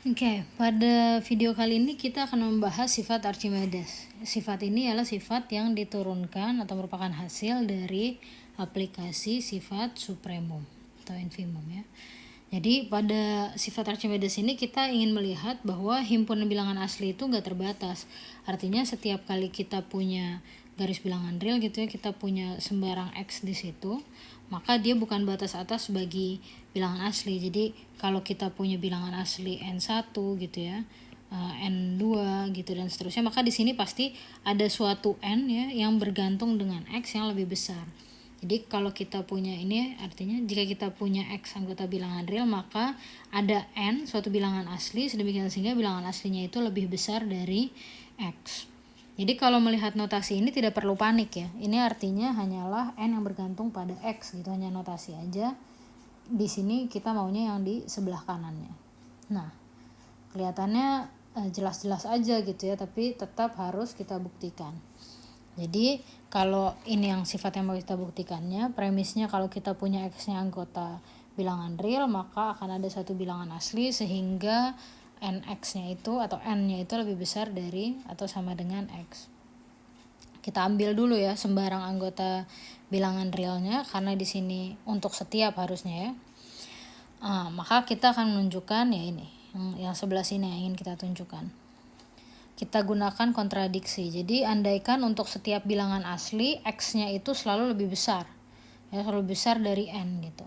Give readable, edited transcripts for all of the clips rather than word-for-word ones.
Oke, pada video kali ini kita akan membahas sifat Archimedes. Sifat ini adalah sifat yang diturunkan atau merupakan hasil dari aplikasi sifat supremum atau infimum ya. Jadi pada sifat Archimedes ini kita ingin melihat bahwa himpunan bilangan asli itu nggak terbatas. Artinya setiap kali kita punya garis bilangan real gitu ya, kita punya sembarang X di situ, maka dia bukan batas atas bagi bilangan asli. Jadi kalau kita punya bilangan asli N1 gitu ya, N2 gitu dan seterusnya, maka di sini pasti ada suatu N ya yang bergantung dengan X yang lebih besar. Jadi kalau kita punya ini artinya jika kita punya X anggota bilangan real, maka ada N suatu bilangan asli sedemikian sehingga bilangan aslinya itu lebih besar dari X. Jadi kalau melihat notasi ini tidak perlu panik ya. Ini artinya hanyalah N yang bergantung pada X gitu, hanya notasi aja. Di sini kita maunya yang di sebelah kanannya. Nah, kelihatannya jelas-jelas aja gitu ya, tapi tetap harus kita buktikan. Jadi kalau ini yang sifat yang mau kita buktikannya, premisnya kalau kita punya X-nya anggota bilangan real, maka akan ada satu bilangan asli sehingga NX-nya itu atau N-nya itu lebih besar dari atau sama dengan X. Kita ambil dulu ya sembarang anggota bilangan realnya karena di sini untuk setiap harusnya ya. Maka kita akan menunjukkan ya ini yang sebelah sini yang ingin kita tunjukkan. Kita gunakan kontradiksi. Jadi andaikan untuk setiap bilangan asli X-nya itu selalu lebih besar. Ya, selalu besar dari N gitu.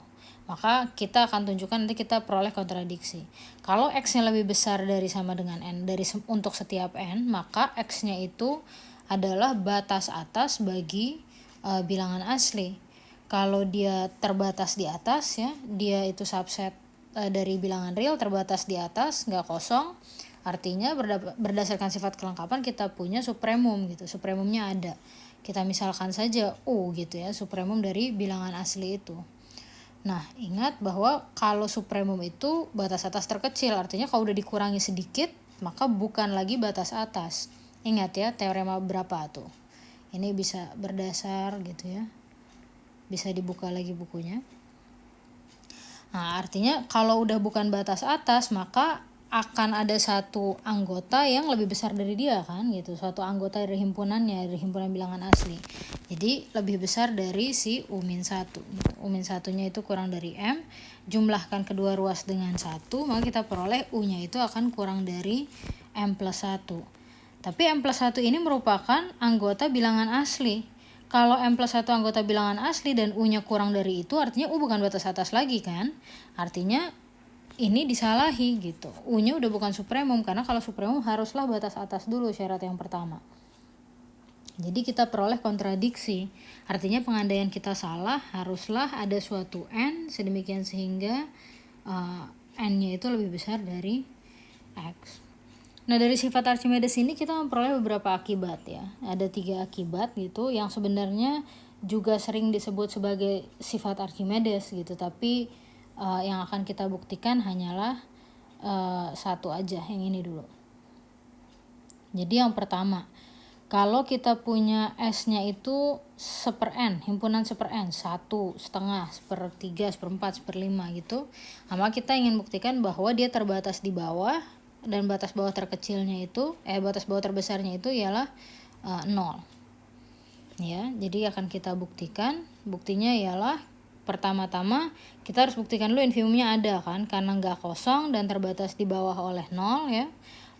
Maka kita akan tunjukkan nanti kita peroleh kontradiksi. Kalau X-nya lebih besar dari sama dengan N untuk setiap N, maka X-nya itu adalah batas atas bagi bilangan asli. Kalau dia terbatas di atas ya, dia itu subset dari bilangan real terbatas di atas, nggak kosong. Artinya berdasarkan sifat kelengkapan kita punya supremum gitu. Supremumnya ada. Kita misalkan saja U gitu ya, supremum dari bilangan asli itu. Nah, ingat bahwa kalau supremum itu batas atas terkecil, artinya kalau udah dikurangi sedikit, maka bukan lagi batas atas. Ingat ya, teorema berapa tuh? Ini bisa berdasar gitu ya. Bisa dibuka lagi bukunya. Nah, artinya kalau udah bukan batas atas, maka akan ada satu anggota yang lebih besar dari dia kan gitu, suatu anggota dari himpunannya, dari himpunan bilangan asli. Jadi lebih besar dari si U-1 gitu. U-1 nya itu kurang dari M, jumlahkan kedua ruas dengan 1, maka kita peroleh U-nya itu akan kurang dari M plus 1. Tapi M plus 1 ini merupakan anggota bilangan asli. Kalau M plus 1 anggota bilangan asli dan U-nya kurang dari itu, artinya U bukan batas atas lagi kan. Artinya ini disalahi gitu. U-nya udah bukan supremum, karena kalau supremum haruslah batas atas dulu syarat yang pertama. Jadi kita peroleh kontradiksi. Artinya pengandaian kita salah, haruslah ada suatu N sedemikian sehingga N-nya itu lebih besar dari X. Nah, dari sifat Archimedes ini kita memperoleh beberapa akibat ya. Ada 3 akibat gitu yang sebenarnya juga sering disebut sebagai sifat Archimedes gitu, tapi yang akan kita buktikan hanyalah satu aja, yang ini dulu. Jadi yang pertama, kalau kita punya S-nya itu seper N, himpunan seper N, 1, setengah, sepertiga, seperempat, seperlima gitu, maka kita ingin buktikan bahwa dia terbatas di bawah, dan batas bawah terkecilnya itu, batas bawah terbesarnya itu ialah 0. Ya, jadi akan kita buktikan, buktinya ialah pertama-tama kita harus buktikan dulu infimumnya ada kan, karena nggak kosong dan terbatas di bawah oleh 0 ya,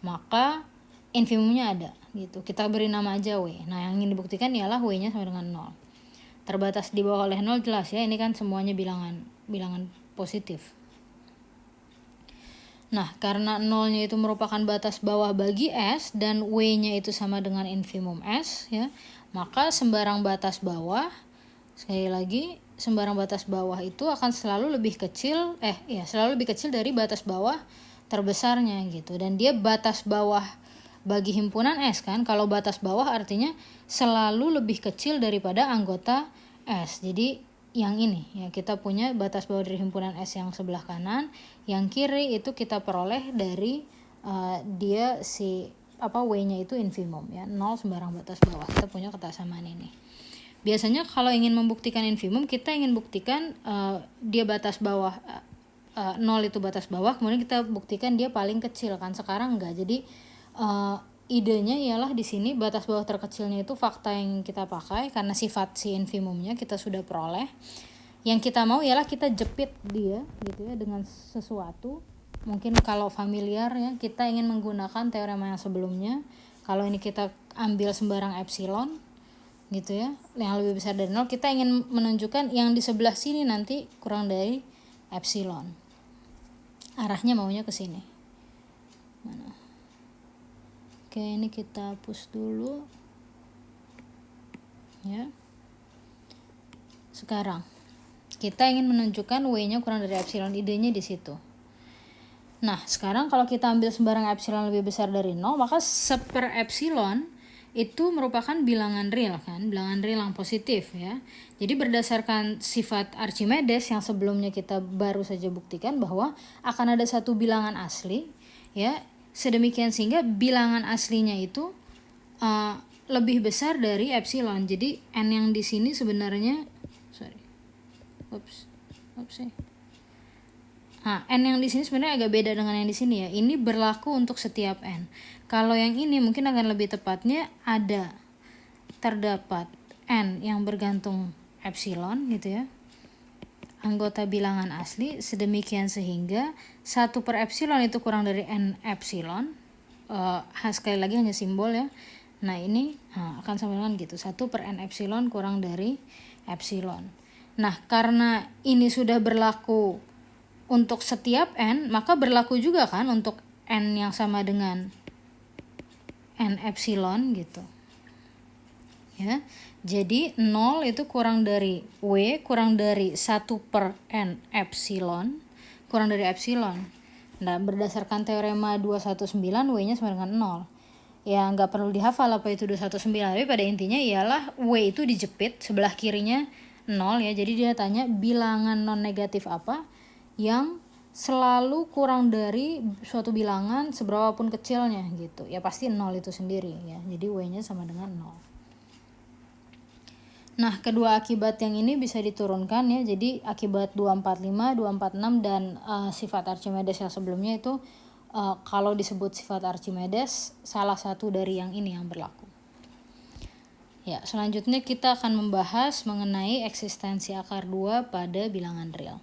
maka infimumnya ada gitu. Kita beri nama aja W. Nah, yang ingin dibuktikan ialah W-nya sama dengan 0. Terbatas di bawah oleh 0 jelas ya, ini kan semuanya bilangan positif. Nah, karena 0-nya itu merupakan batas bawah bagi S dan W-nya itu sama dengan infimum S ya, maka sembarang batas bawah, sekali lagi, sembarang batas bawah itu akan selalu lebih kecil selalu lebih kecil dari batas bawah terbesarnya gitu. Dan dia batas bawah bagi himpunan S kan. Kalau batas bawah artinya selalu lebih kecil daripada anggota S. Jadi yang ini ya, kita punya batas bawah dari himpunan S yang sebelah kanan, yang kiri itu kita peroleh dari dia si W-nya itu infimum ya, 0 sembarang batas bawah. Kita punya kesamaan ini. Biasanya kalau ingin membuktikan infimum, kita ingin buktikan dia batas bawah 0 itu batas bawah, kemudian kita buktikan dia paling kecil kan. Sekarang enggak. Jadi idenya ialah di sini batas bawah terkecilnya itu fakta yang kita pakai karena sifat si infimumnya kita sudah peroleh. Yang kita mau ialah kita jepit dia gitu ya dengan sesuatu. Mungkin kalau familiar ya, kita ingin menggunakan teorema yang sebelumnya. Kalau ini kita ambil sembarang epsilon gitu ya, yang lebih besar dari 0, kita ingin menunjukkan yang di sebelah sini nanti kurang dari epsilon. Arahnya maunya ke sini. Mana? Oke, ini kita hapus dulu. Ya. Sekarang kita ingin menunjukkan W-nya kurang dari epsilon, idenya di situ. Nah, sekarang kalau kita ambil sembarang epsilon lebih besar dari 0, maka seper epsilon itu merupakan bilangan real kan, bilangan real yang positif ya. Jadi berdasarkan sifat Archimedes yang sebelumnya kita baru saja buktikan bahwa akan ada satu bilangan asli ya, sedemikian sehingga bilangan aslinya itu lebih besar dari epsilon. Jadi n yang di sini sebenarnya n yang di sini sebenarnya agak beda dengan yang di sini ya. Ini berlaku untuk setiap n. Kalau yang ini mungkin akan lebih tepatnya terdapat n yang bergantung epsilon gitu ya, anggota bilangan asli, sedemikian sehingga 1 per epsilon itu kurang dari n epsilon. Sekali lagi hanya simbol ya. Nah ini akan sama dengan gitu, 1 per n epsilon kurang dari epsilon. Nah karena ini sudah berlaku untuk setiap n, maka berlaku juga kan untuk n yang sama dengan n epsilon gitu ya. Jadi 0 itu kurang dari W kurang dari 1 per n epsilon kurang dari epsilon. Nah berdasarkan teorema 219 W nya sama dengan 0 ya, nggak perlu dihafal apa itu 219, tapi pada intinya ialah W itu dijepit sebelah kirinya 0 ya. Jadi dia tanya bilangan non negatif apa yang selalu kurang dari suatu bilangan seberapapun kecilnya gitu ya, pasti 0 itu sendiri ya. Jadi W-nya sama dengan 0. Nah kedua akibat yang ini bisa diturunkan ya. Jadi akibat 245, 246 dan sifat Archimedes yang sebelumnya itu kalau disebut sifat Archimedes salah satu dari yang ini yang berlaku. Ya, selanjutnya kita akan membahas mengenai eksistensi akar 2 pada bilangan real.